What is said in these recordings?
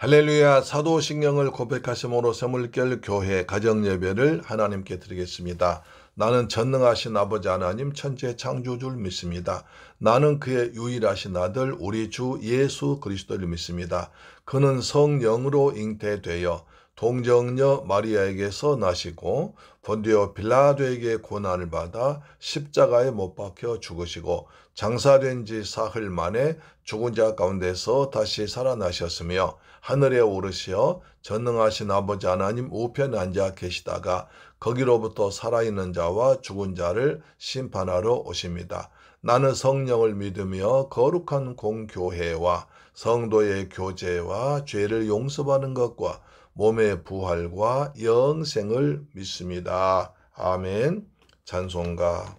할렐루야. 사도신경을 고백하심으로 새물결 교회 가정예배를 하나님께 드리겠습니다. 나는 전능하신 아버지 하나님 천지의 창조주를 믿습니다. 나는 그의 유일하신 아들 우리 주 예수 그리스도를 믿습니다. 그는 성령으로 잉태되어 동정녀 마리아에게서 나시고 본디오 빌라도에게 고난을 받아 십자가에 못 박혀 죽으시고 장사된 지 사흘 만에 죽은 자 가운데서 다시 살아나셨으며 하늘에 오르시어 전능하신 아버지 하나님 우편에 앉아 계시다가 거기로부터 살아있는 자와 죽은 자를 심판하러 오십니다. 나는 성령을 믿으며 거룩한 공교회와 성도의 교제와 죄를 용서받는 것과 몸의 부활과 영생을 믿습니다. 아멘. 찬송가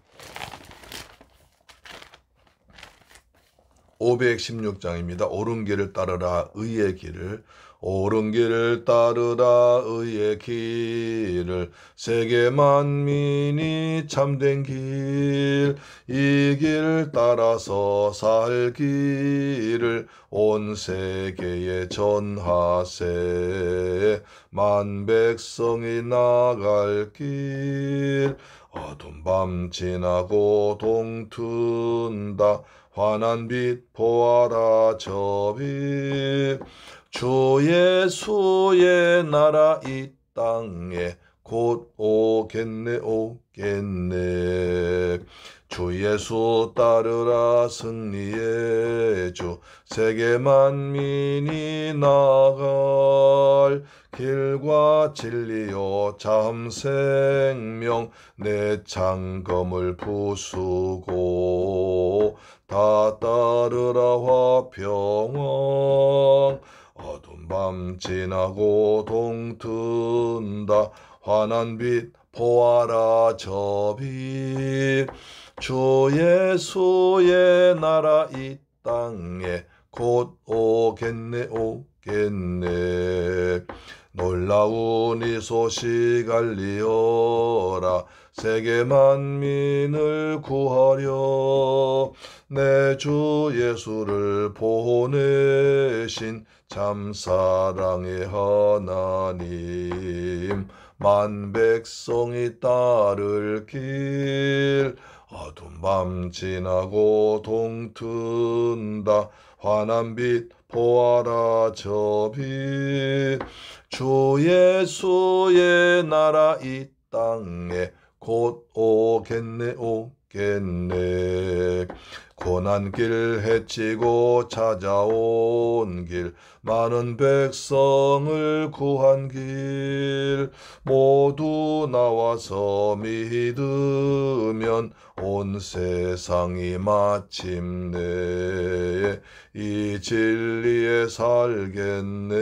516장입니다. 옳은 길을 따르라 의의 길을, 옳은 길을 따르라 의의 길을, 세계 만민이 참된 길, 이 길 따라서 살 길을 온 세계에 전하세. 만 백성이 나갈 길, 어두운 밤 지나고 동튼다. 환한 빛 보아라 저 빛, 주 예수의 나라 이 땅에 곧 오겠네 오겠네. 주 예수 따르라 승리의 주, 세계 만민이 나갈 길과 진리요 참 생명, 내 창검을 부수고 다 따르라 화평왕. 어두운 밤 지나고 동튼다. 환한 빛 보아라 저 빛, 주 예수의 나라 이 땅에 곧 오겠네 오겠네. 놀라운 이 소식 알리어라, 세계 만민을 구하려 내 주 예수를 보내신 참 사랑의 하나님. 만 백성이 따를 길, 어두운 밤 지나고 동튼다. 환한 빛 보아라 저 빛, 주 예수의 나라 이 땅에 곧 오겠네 오겠네. 고난길 헤치고 찾아온 길, 많은 백성을 구한 길, 모두 나와서 믿으면 온 세상이 마침내 이 진리에 살겠네.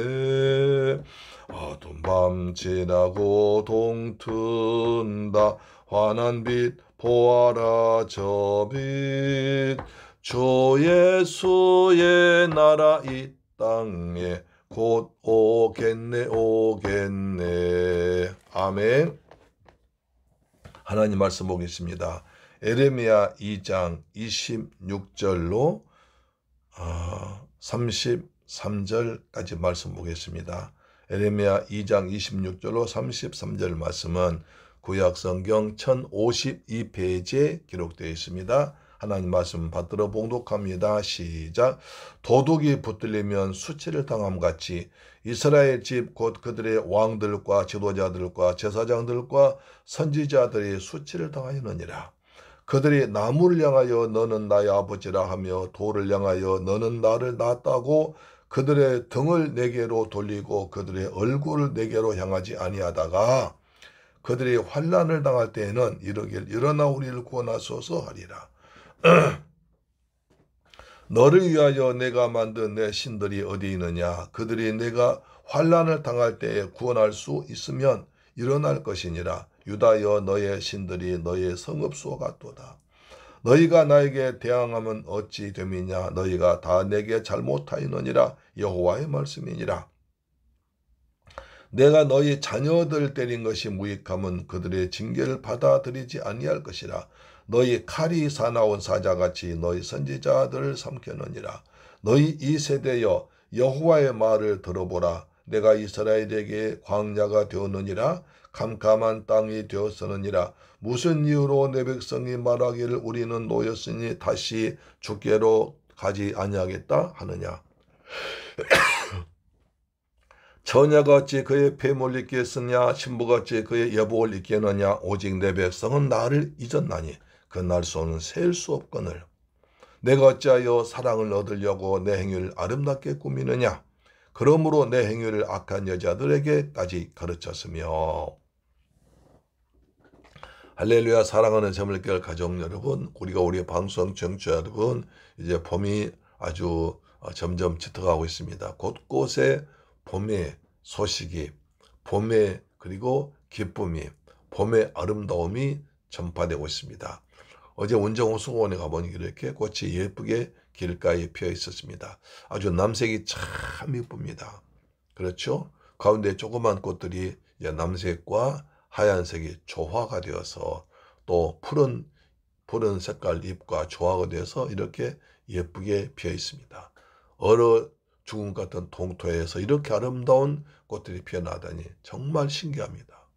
어두운 밤 지나고 동튼다. 환한 빛 보아라 저 빛, 주 예수의 나라 이 땅에 곧 오겠네 오겠네. 아멘. 하나님 말씀 보겠습니다. 에레미야 2장 26절로 33절까지 말씀 보겠습니다. 에레미야 2장 26절로 33절 말씀은 구약성경 1052페이지에 기록되어 있습니다. 하나님 말씀 받들어 봉독합니다. 시작. 도둑이 붙들리면 수치를 당함같이 이스라엘 집 곧 그들의 왕들과 지도자들과 제사장들과 선지자들이 수치를 당하였느니라. 그들이 나무를 향하여 너는 나의 아버지라 하며 돌을 향하여 너는 나를 낳았다고 그들의 등을 내게로 돌리고 그들의 얼굴을 내게로 향하지 아니하다가 그들이 환난을 당할 때에는 이르길 일어나 우리를 구원하소서 하리라. 너를 위하여 내가 만든 내 신들이 어디 있느냐? 그들이 내가 환난을 당할 때에 구원할 수 있으면 일어날 것이니라. 유다여 너의 신들이 너의 성읍수와 같도다. 너희가 나에게 대항하면 어찌 됨이냐? 너희가 다 내게 잘못하였느니라. 여호와의 말씀이니라. 내가 너희 자녀들 때린 것이 무익함은 그들의 징계를 받아들이지 아니할 것이라. 너희 칼이 사나운 사자같이 너희 선지자들을 삼켰느니라. 너희 이 세대여 여호와의 말을 들어보라. 내가 이스라엘에게 광야가 되었느니라. 캄캄한 땅이 되었으느니라. 무슨 이유로 내 백성이 말하기를 우리는 노였으니 다시 주께로 가지 아니하겠다 하느냐. 처녀가 어찌 그의 폐물을 잊겠으냐. 신부가 어찌 그의 여복을 잊겠느냐. 오직 내 백성은 나를 잊었나니 그 날소는 셀 수 없거늘. 내가 어찌하여 사랑을 얻으려고 내 행위를 아름답게 꾸미느냐. 그러므로 내 행위를 악한 여자들에게까지 가르쳤으며. 할렐루야. 사랑하는 재물결 가족 여러분, 우리 방송 청취자 여러분, 이제 봄이 아주 점점 짙어가고 있습니다. 곳곳에 봄의 소식이, 봄의 그리고 기쁨이, 봄의 아름다움이 전파되고 있습니다. 어제 원정호수공원에 가보니 이렇게 꽃이 예쁘게 길가에 피어 있었습니다. 아주 남색이 참 예쁩니다. 그렇죠? 가운데 조그만 꽃들이 남색과 하얀색이 조화가 되어서 또 푸른 색깔 잎과 조화가 되어서 이렇게 예쁘게 피어 있습니다. 얼어 죽은 것 같은 동토에서 이렇게 아름다운 꽃들이 피어나다니 정말 신기합니다.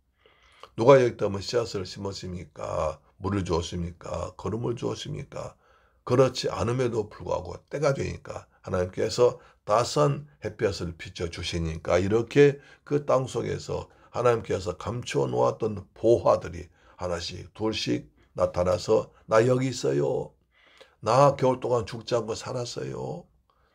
누가 여기다 씨앗을 심었습니까? 물을 주었습니까? 거름을 주었습니까? 그렇지 않음에도 불구하고 때가 되니까 하나님께서 따스한 햇볕을 비춰주시니까 이렇게 그 땅 속에서 하나님께서 감추어 놓았던 보화들이 하나씩 둘씩 나타나서 나 여기 있어요. 나 겨울 동안 죽지 않고 살았어요.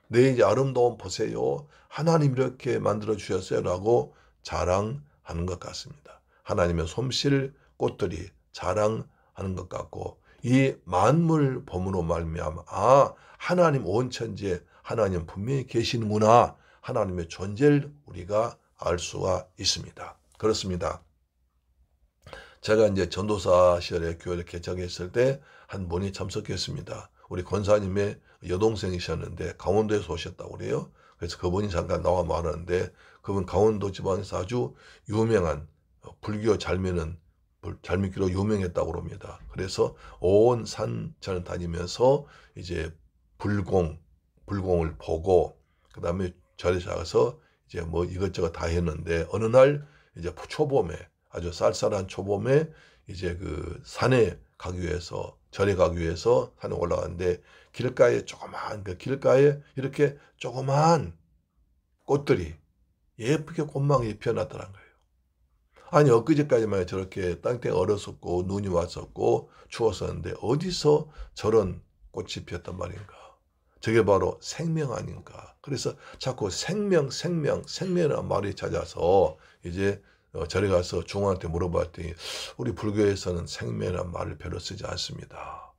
내 이제 아름다움 보세요. 하나님 이렇게 만들어 주셨어요. 라고 자랑하는 것 같습니다. 하나님의 솜씨 꽃들이 자랑하는 것 같고 이 만물 봄으로 말미암아 하나님 온 천지에 하나님 분명히 계시는구나. 하나님의 존재를 우리가 알 수가 있습니다. 그렇습니다. 제가 이제 전도사 시절에 교회를 개척했을 때 한 분이 참석했습니다. 우리 권사님의 여동생이셨는데 강원도에서 오셨다고 그래요. 그래서 그분이 잠깐 나와 말하는데 그분 강원도 지방에서 아주 유명한 불교 잘 믿기로 유명했다고 합니다. 그래서 온 산천을 다니면서 이제 불공을 보고 그 다음에 절에 가서 이제 뭐 이것저것 다 했는데 어느 날 이제 초봄에 아주 쌀쌀한 초봄에 이제 그 산에 가기 위해서 절에 가기 위해서 산에 올라가는데 길가에 길가에 이렇게 조그만 꽃들이 예쁘게 꽃망이 피어났더란 거예요. 아니 엊그제까지만 저렇게 땅땡이 얼었었고 눈이 왔었고 추웠었는데 어디서 저런 꽃이 피었단 말인가. 저게 바로 생명 아닌가. 그래서 자꾸 생명이라는 말이 찾아서 이제 절에 가서 중원한테 물어봤더니 우리 불교에서는 생명이라는 말을 별로 쓰지 않습니다.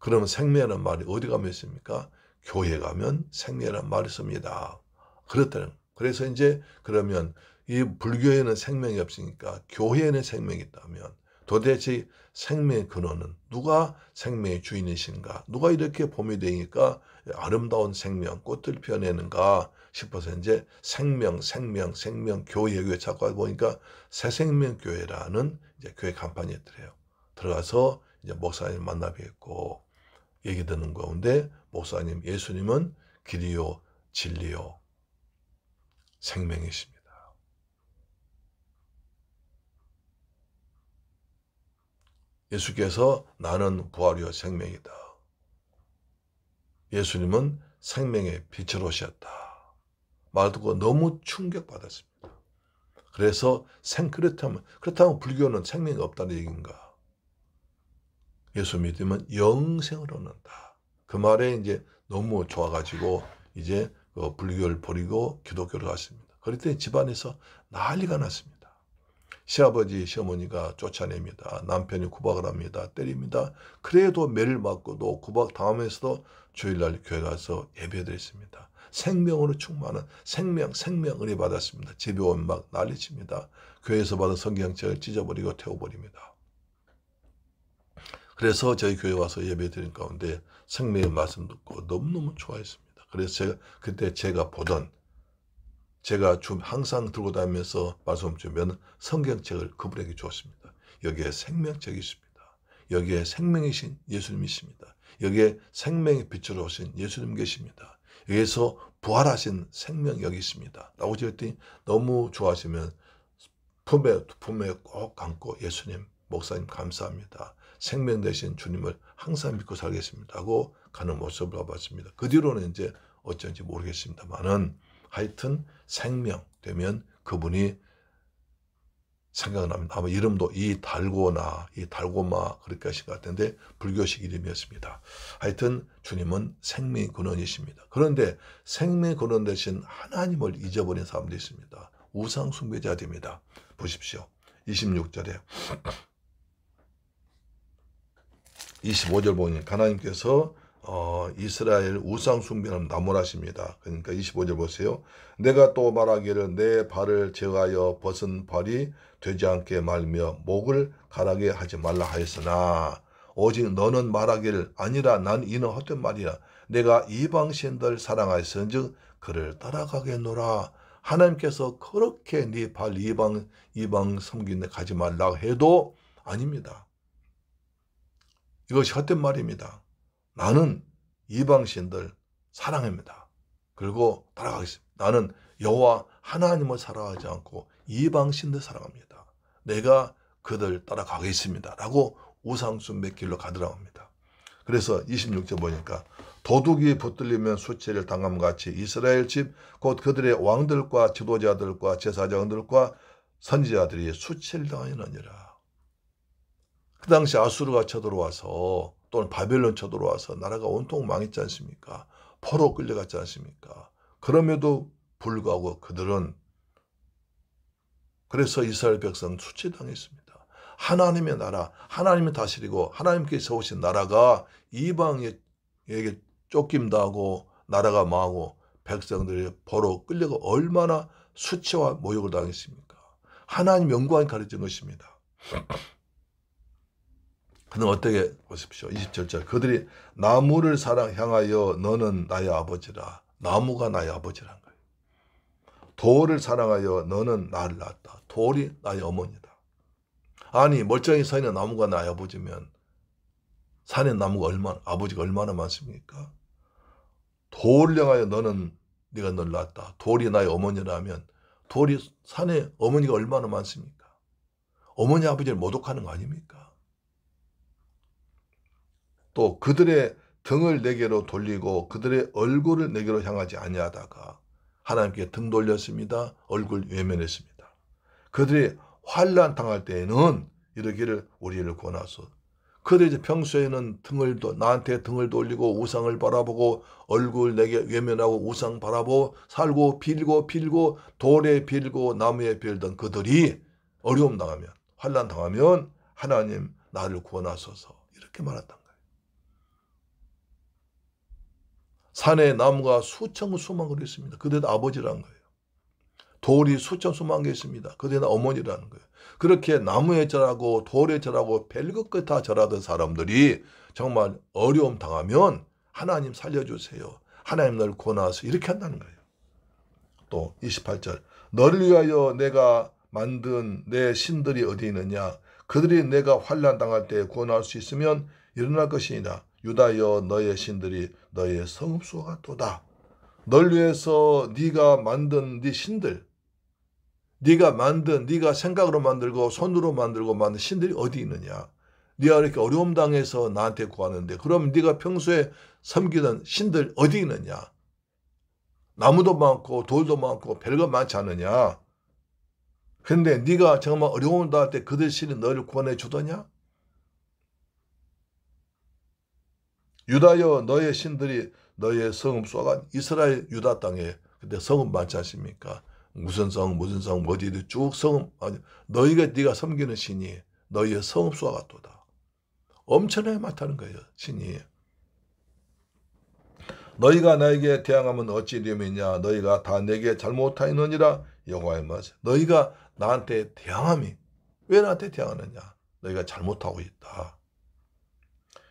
그러면 생명이라는 말이 어디 가면 있습니까? 교회 가면 생명이라는 말을 씁니다. 그렇다는. 그래서 이제 그러면 이 불교에는 생명이 없으니까 교회에는 생명이 있다면 도대체 생명의 근원은 누가 생명의 주인이신가? 누가 이렇게 봄이 되니까 아름다운 생명, 꽃을 피어내는가 싶어서 이제 생명, 교회 찾고 보니까 새생명교회라는 이제 교회 간판이 있더래요. 들어가서 이제 목사님 만나 뵙고 얘기 듣는 가운데 목사님, 예수님은 길이요, 진리요, 생명이십니다. 예수께서 나는 부활이요 생명이다. 예수님은 생명의 빛으로 오셨다. 말 듣고 너무 충격받았습니다. 그래서 그렇다면 불교는 생명이 없다는 얘기인가? 예수 믿으면 영생을 얻는다. 그 말에 이제 너무 좋아가지고 이제 불교를 버리고 기독교를 갔습니다. 그랬더니 집안에서 난리가 났습니다. 시아버지, 시어머니가 쫓아냅니다. 남편이 구박을 합니다. 때립니다. 그래도 매를 맞고도 구박 당하면서도 주일날 교회 가서 예배드렸습니다. 생명으로 충만한 생명을 받았습니다. 집에 오면 막 난리칩니다. 교회에서 받은 성경책을 찢어버리고 태워버립니다. 그래서 저희 교회 와서 예배드린 가운데 생명의 말씀 듣고 너무너무 좋아했습니다. 그래서 그때 제가 항상 들고 다니면서 말씀 주면 성경책을 그분에게 주었습니다. 여기에 생명책이 있습니다. 여기에 생명이신 예수님이 있습니다. 여기에 생명의 빛으로 오신 예수님 계십니다. 여기에서 부활하신 생명 여기 있습니다 라고 저랬더니 너무 좋아하시면 품에 꼭 안고 예수님, 목사님 감사합니다. 생명 되신 주님을 항상 믿고 살겠습니다 하고 가는 모습을 봤습니다. 그 뒤로는 이제 어쩐지 모르겠습니다만은 하여튼 생명 되면 그분이 생각납니다. 아마 이름도 이달고나 이달고마 그렇게 하신 것 같은데 불교식 이름이었습니다. 하여튼 주님은 생명의 근원이십니다. 그런데 생명의 근원 대신 하나님을 잊어버린 사람들이 있습니다. 우상 숭배자들입니다. 보십시오. 26절에 25절 보니 하나님께서 이스라엘 우상 숭배는 나무라십니다. 그러니까 25절 보세요. 내가 또 말하기를 내 발을 제어하여 벗은 발이 되지 않게 말며 목을 가라게 하지 말라 하였으나 오직 너는 말하기를 아니라 난 이는 헛된 말이야. 내가 이방신들 사랑하였은즉 그를 따라가겠노라. 하나님께서 그렇게 네 발 이방 섬기는 데 가지 말라고 해도 아닙니다. 이것이 헛된 말입니다. 나는 이방신들 사랑합니다. 그리고 따라가겠습니다. 나는 여호와 하나님을 사랑하지 않고 이방신들 사랑합니다. 내가 그들 따라가겠습니다. 라고 우상숭배 길로 가더라고 합니다. 그래서 26절 보니까 도둑이 붙들리면 수치를 당함 같이 이스라엘 집 곧 그들의 왕들과 지도자들과 제사장들과 선지자들이 수치를 당하느니라. 그 당시 아수르가 쳐들어와서 또는 바벨론 쳐들어와서 나라가 온통 망했지 않습니까? 포로 끌려갔지 않습니까? 그럼에도 불구하고 그들은 그래서 이스라엘 백성 수치당했습니다. 하나님의 나라, 하나님이 다스리고 하나님께서 세우신 나라가 이방에게 쫓김당하고 나라가 망하고 백성들이 포로 끌려가 얼마나 수치와 모욕을 당했습니까? 하나님 영광이 가르친 것입니다. 그는 어떻게 보십시오. 27절 그들이 나무를 향하여 너는 나의 아버지라. 나무가 나의 아버지란 거예요. 돌을 사랑하여 너는 나를 낳았다. 돌이 나의 어머니다. 아니 멀쩡히 서 있는 나무가 나의 아버지면 산에 나무가 아버지가 얼마나 많습니까? 돌을 향하여 너는 네가 널 낳았다. 돌이 나의 어머니라면 돌이 산에 어머니가 얼마나 많습니까? 어머니 아버지를 모독하는 거 아닙니까? 또 그들의 등을 내게로 돌리고 그들의 얼굴을 내게로 향하지 아니하다가 하나님께 등 돌렸습니다. 얼굴 외면했습니다. 그들이 환난 당할 때에는 이르기를 우리를 권하소. 그들이 평소에는 나한테 등을 돌리고 우상을 바라보고 얼굴 내게 외면하고 우상 바라보고 살고 빌고 돌에 빌고 나무에 빌던 그들이 어려움 당하면 환난 당하면 하나님 나를 구원하소서 이렇게 말했단 거예요. 산에 나무가 수천 수만 그루 있습니다. 그들은 아버지라는 거예요. 돌이 수천 수만 개 있습니다. 그들은 어머니라는 거예요. 그렇게 나무에 절하고 돌에 절하고 별것 다 절하던 사람들이 정말 어려움 당하면 하나님 살려주세요. 하나님 널 구원하소서 이렇게 한다는 거예요. 또 28절 너를 위하여 내가 만든 내 신들이 어디 있느냐. 그들이 내가 환난 당할 때 구원할 수 있으면 일어날 것이니라. 유다여 너의 신들이 너의 성읍수와 같도다. 널 위해서 네가 만든 네 신들 네가 생각으로 만들고 손으로 만들고 만든 신들이 어디 있느냐. 네가 이렇게 어려움 당해서 나한테 구하는데 그럼 네가 평소에 섬기던 신들 어디 있느냐. 나무도 많고 돌도 많고 별거 많지 않느냐. 그런데 네가 정말 어려움 당할 때 그들 신이 너를 구원해 주더냐. 유다여 너의 신들이 너의 성읍 쏘가 이스라엘 유다 땅에 근데 성읍 많지 않습니까? 무슨 성 어디도 쭉 성읍 아니 네가 섬기는 신이 너희의 성읍 쏘가 같도다. 엄청나게 많다는 거예요. 신이. 너희가 나에게 대항하면 어찌 되느냐. 너희가 다 내게 잘못하였느니라 여호와의 말. 너희가 나한테 대항함이 왜 나한테 대항하느냐. 너희가 잘못하고 있다.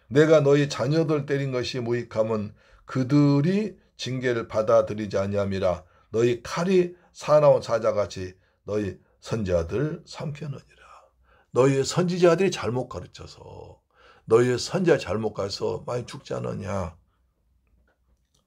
내가 너희 자녀들 때린 것이 무익함은 그들이 징계를 받아들이지 아니함이라. 너희 칼이 사나운 사자같이 너희 선지자들 삼켰느니라. 너희 선지자들이 잘못 가르쳐서 너희 선지자 잘못 가서 많이 죽지 않았냐.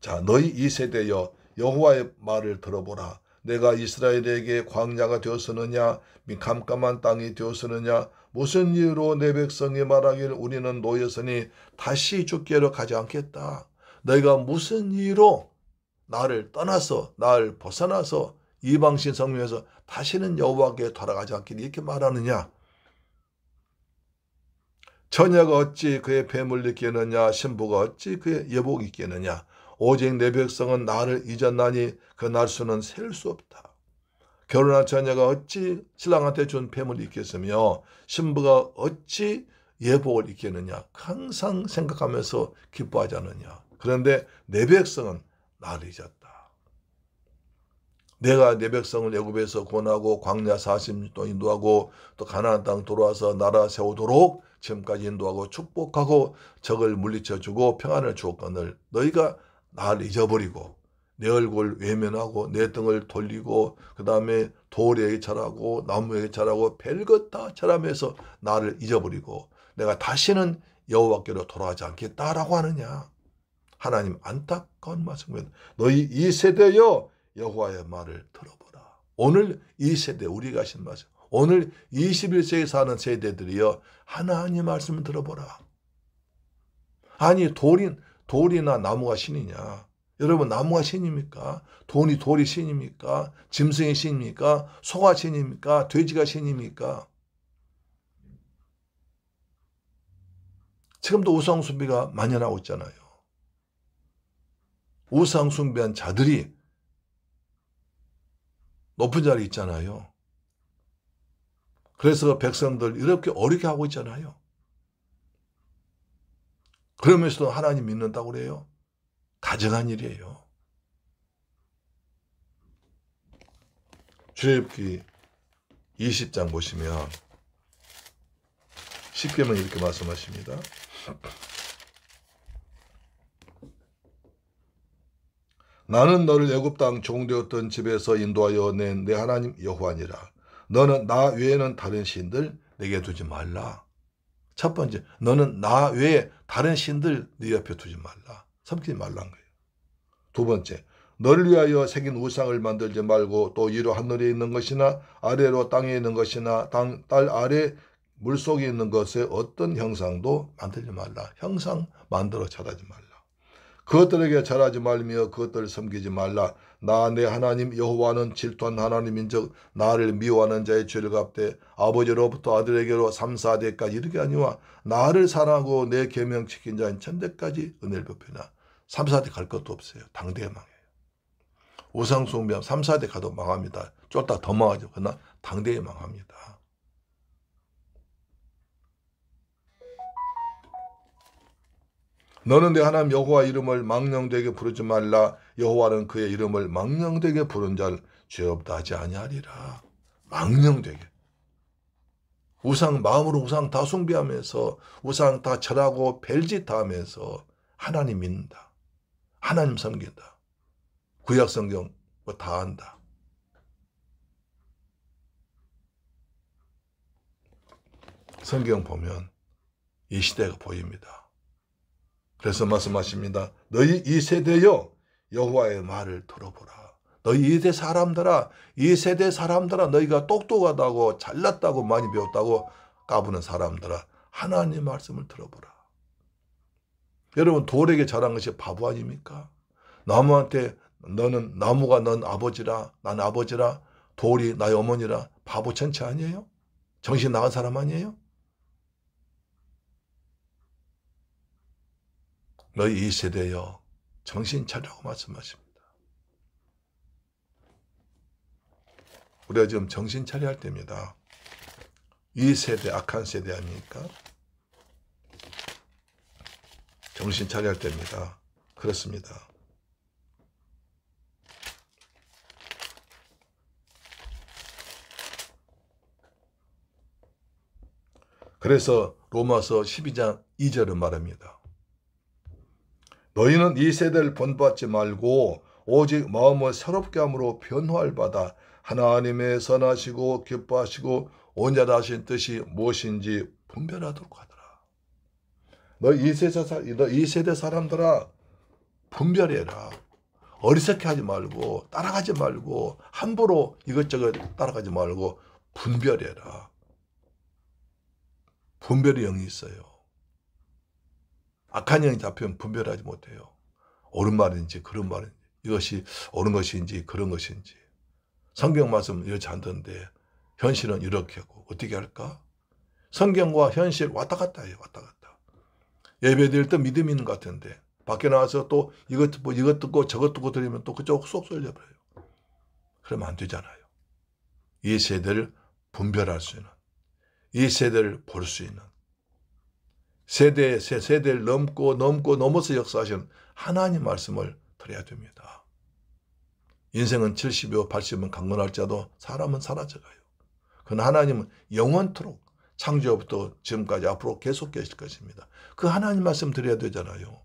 자, 너희 이 세대여 여호와의 말을 들어보라. 내가 이스라엘에게 광야가 되었으느냐 캄캄한 땅이 되었으느냐 무슨 이유로 내 백성이 말하길 우리는 노예서니 다시 죽게로 가지 않겠다. 너희가 무슨 이유로 나를 떠나서 나를 벗어나서 이방신 성명에서 다시는 여호와께 돌아가지 않기를 이렇게 말하느냐. 처녀가 어찌 그의 폐물을 잊겠느냐 신부가 어찌 그의 여복을 잊겠느냐. 오직 내 백성은 나를 잊었나니 그 날수는 셀 수 없다. 결혼한 처녀가 어찌 신랑한테 준 폐물을 잊겠으며 신부가 어찌 예복을 잊겠느냐. 항상 생각하면서 기뻐하지 않느냐. 그런데 내 백성은 나를 잊었다. 내가 내 백성을 애굽에서 구원하고 광야 40년 동안 인도하고 또 가나안 땅 돌아와서 나라 세우도록 지금까지 인도하고 축복하고 적을 물리쳐주고 평안을 주었거늘 너희가 나를 잊어버리고 내 얼굴 외면하고 내 등을 돌리고 그 다음에 돌에 절하고 나무에 절하고 별것 다 절하면서 나를 잊어버리고 내가 다시는 여호와께로 돌아가지 않겠다라고 하느냐. 하나님 안타까운 말씀입니다. 너희 이 세대여 여호와의 말을 들어보라. 오늘 이 세대 우리가 하신 말씀. 오늘 21세기에 사는 세대들이여 하나님 말씀을 들어보라. 아니 돌이나 나무가 신이냐. 여러분 나무가 신입니까? 돌이 신입니까? 짐승이 신입니까? 소가 신입니까? 돼지가 신입니까? 지금도 우상숭배가 만연하고 있잖아요. 우상숭배한 자들이 높은 자리에 있잖아요. 그래서 백성들 이렇게 어렵게 하고 있잖아요. 그러면서도 하나님 믿는다고 그래요. 가증한 일이에요. 출애굽기 20장 보시면 십계명 이렇게 말씀하십니다. 나는 너를 애굽 땅 종되었던 집에서 인도하여 낸 내 하나님 여호와니라. 너는 나 외에는 다른 신들 내게 두지 말라. 첫 번째, 너는 나 외에 다른 신들 네 옆에 두지 말라. 섬기지 말라는 거예요. 두 번째, 너를 위하여 새긴 우상을 만들지 말고 또 위로 하늘에 있는 것이나 아래로 땅에 있는 것이나 땅 아래 물속에 있는 것에 어떤 형상도 만들지 말라. 형상 만들어 절하지 말라. 그것들에게 절하지 말며 그것들을 섬기지 말라. 나 내 하나님 여호와는 질투한 하나님인즉 나를 미워하는 자의 죄를 갚되 아버지로부터 아들에게로 3, 4대까지 이르게 하니와 나를 사랑하고 내 계명 지킨 자인 천대까지 은혜를 베푸나. 3, 4대 갈 것도 없어요. 당대에 망해요. 우상숭배하면 3, 4대 가도 망합니다. 쫄딱 더 망하죠. 그러나 당대에 망합니다. 너는 내 하나님 여호와 이름을 망령되게 부르지 말라. 여호와는 그의 이름을 망령되게 부른 자를 죄 없다 하지 아니하리라. 망령되게. 마음으로 우상 다 숭배하면서 우상 다 절하고 별짓 다 하면서 하나님 믿는다. 하나님 섬긴다. 구약성경 뭐 다 한다. 성경 보면 이 시대가 보입니다. 그래서 말씀하십니다. 너희 이 세대여 여호와의 말을 들어보라. 너희 이 세대 사람들아 너희가 똑똑하다고 잘났다고 많이 배웠다고 까부는 사람들아 하나님의 말씀을 들어보라. 여러분 돌에게 잘한 것이 바보 아닙니까? 나무한테 나무가 넌 아버지라 난 아버지라 돌이 나의 어머니라 바보 천체 아니에요? 정신 나간 사람 아니에요? 너희 이 세대여 정신 차리라고 말씀하십니다. 우리가 지금 정신 차려야 할 때입니다. 이 세대 악한 세대 아닙니까? 정신 차려야 할 때입니다. 그렇습니다. 그래서 로마서 12장 2절은 말합니다. 너희는 이 세대를 본받지 말고 오직 마음을 새롭게 함으로 변화를 받아 하나님의 선하시고 기뻐하시고 온전하신 뜻이 무엇인지 분별하도록 하더라. 너 이 세대 사람들아 분별해라. 어리석게 하지 말고 따라가지 말고 함부로 이것저것 따라가지 말고 분별해라. 분별의 영이 있어요. 악한 영이 잡히면 분별하지 못해요. 옳은 말인지 그런 말인지 이것이 옳은 것인지 그런 것인지 성경 말씀 이렇지 않던데 현실은 이렇게 하고 어떻게 할까? 성경과 현실 왔다 갔다 해요. 왔다 갔다. 예배 드릴 때 믿음이 있는 것 같은데 밖에 나와서 또 이것 듣고 저것 듣고 들으면 또 그쪽 쏙 쏠려버려요. 그러면 안 되잖아요. 이 세대를 분별할 수 있는, 이 세대를 볼 수 있는, 세대를 넘어서 역사하시는 하나님 말씀을 드려야 됩니다. 인생은 70이고 80은 강건할지라도 사람은 사라져가요. 그러나 하나님은 영원토록 창조부터 지금까지 앞으로 계속 계실 것입니다. 그 하나님 말씀 드려야 되잖아요.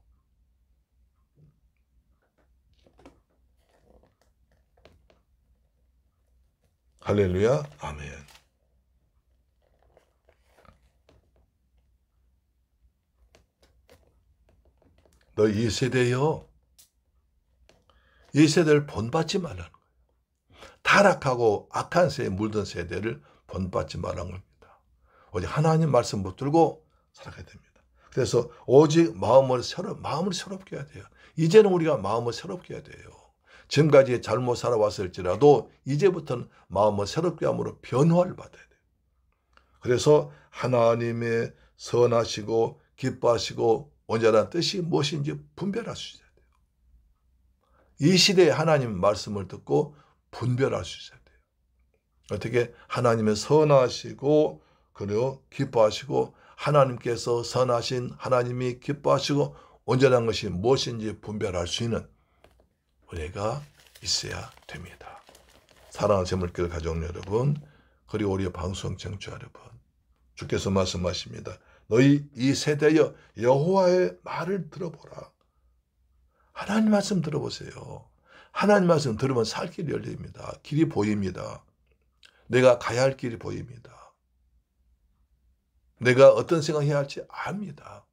할렐루야, 아멘. 너 이 세대요. 이 세대를 본받지 말라는 거예요. 타락하고 악한 세에 물든 세대를 본받지 말라는 겁니다. 오직 하나님 말씀 붙들고 살아가야 됩니다. 그래서 오직 마음을 새롭게 해야 돼요. 이제는 우리가 마음을 새롭게 해야 돼요. 지금까지 잘못 살아왔을지라도 이제부터는 마음을 새롭게 함으로 변화를 받아야 돼요. 그래서 하나님의 선하시고 기뻐하시고 온전한 뜻이 무엇인지 분별할 수 있어야 돼요. 이 시대에 하나님 말씀을 듣고 분별할 수 있어야 돼요. 어떻게? 하나님의 선하시고 그리고 기뻐하시고 하나님께서 선하신 하나님이 기뻐하시고 온전한 것이 무엇인지 분별할 수 있는 은혜가 있어야 됩니다. 사랑하는 재물교회 가족 여러분, 그리고 우리 방송 청취자 여러분, 주께서 말씀하십니다. 너희 이 세대여 여호와의 말을 들어보라. 하나님 말씀 들어보세요. 하나님 말씀 들으면 살 길이 열립니다. 길이 보입니다. 내가 가야 할 길이 보입니다. 내가 어떤 생각해야 할지 압니다.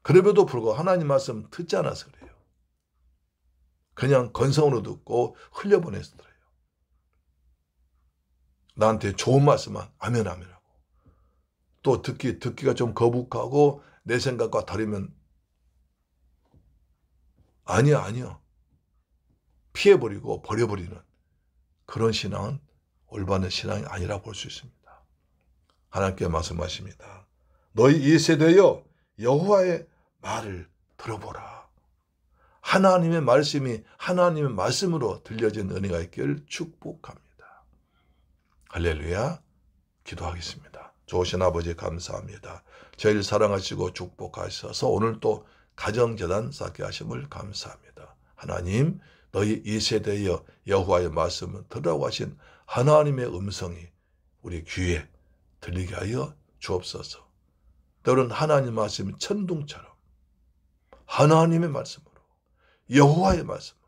그럼에도 불구하고 하나님 말씀 듣지 않아서 그래요. 그냥 건성으로 듣고 흘려보내서 들어요. 나한테 좋은 말씀만 아멘 하고 또 듣기가 좀 거북하고 내 생각과 다르면 아니요. 피해버리고 버려버리는 그런 신앙은 올바른 신앙이 아니라 볼 수 있습니다. 하나님께 말씀하십니다. 너희 이 세대여 여호와의 말을 들어보라. 하나님의 말씀이 하나님의 말씀으로 들려진 은혜가 있기를 축복합니다. 할렐루야. 기도하겠습니다. 좋으신 아버지 감사합니다. 저희를 사랑하시고 축복하셔서 오늘 또 가정재단 쌓게 하심을 감사합니다. 하나님, 너희 이 세대여 여호와의 말씀을 들으라고 하신 하나님의 음성이 우리 귀에 들리게 하여 주옵소서. 때로는 하나님 말씀이 천둥처럼 하나님의 말씀으로 여호와의 말씀으로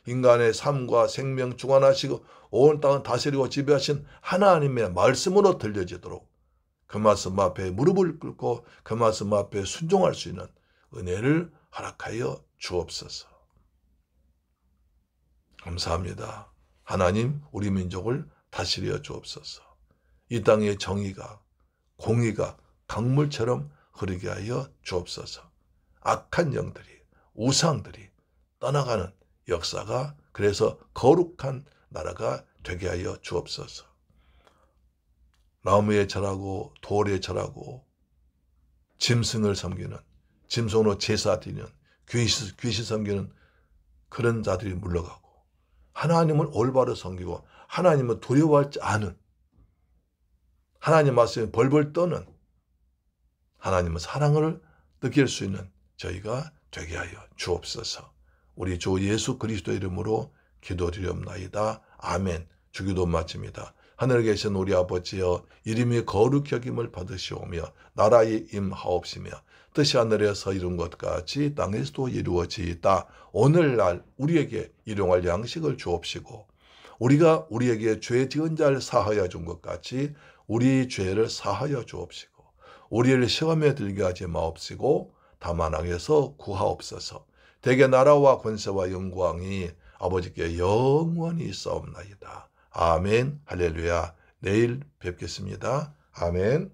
인간의 삶과 생명 주관하시고 온 땅을 다스리고 지배하신 하나님의 말씀으로 들려지도록 그 말씀 앞에 무릎을 꿇고 그 말씀 앞에 순종할 수 있는 은혜를 허락하여 주옵소서. 감사합니다. 하나님, 우리 민족을 다스려 주옵소서. 이 땅의 정의가 공의가 강물처럼 흐르게 하여 주옵소서. 악한 영들이 우상들이 떠나가는 역사가 그래서 거룩한 나라가 되게 하여 주옵소서. 나무에 절하고 돌에 절하고 짐승을 섬기는 짐승으로 제사 드리는 귀신 섬기는 그런 자들이 물러가고 하나님을 올바로 섬기고 하나님을 두려워하지 않은 하나님 말씀에 벌벌 떠는 하나님의 사랑을 느낄 수 있는 저희가 되게 하여 주옵소서. 우리 주 예수 그리스도의 이름으로 기도드리옵나이다. 아멘. 주기도 마칩니다. 하늘에 계신 우리 아버지여, 이름이 거룩히 여김을 받으시오며 나라의 임하옵시며 뜻이 하늘에서 이룬 것 같이 땅에서도 이루어지이다. 오늘날 우리에게 일용할 양식을 주옵시고 우리가 우리에게 죄 지은 자를 사하여 준 것 같이 우리 죄를 사하여 주옵시고 우리를 시험에 들게 하지 마옵시고 다만 악에서 구하옵소서. 대개 나라와 권세와 영광이 아버지께 영원히 있사옵나이다. 아멘. 할렐루야. 내일 뵙겠습니다. 아멘.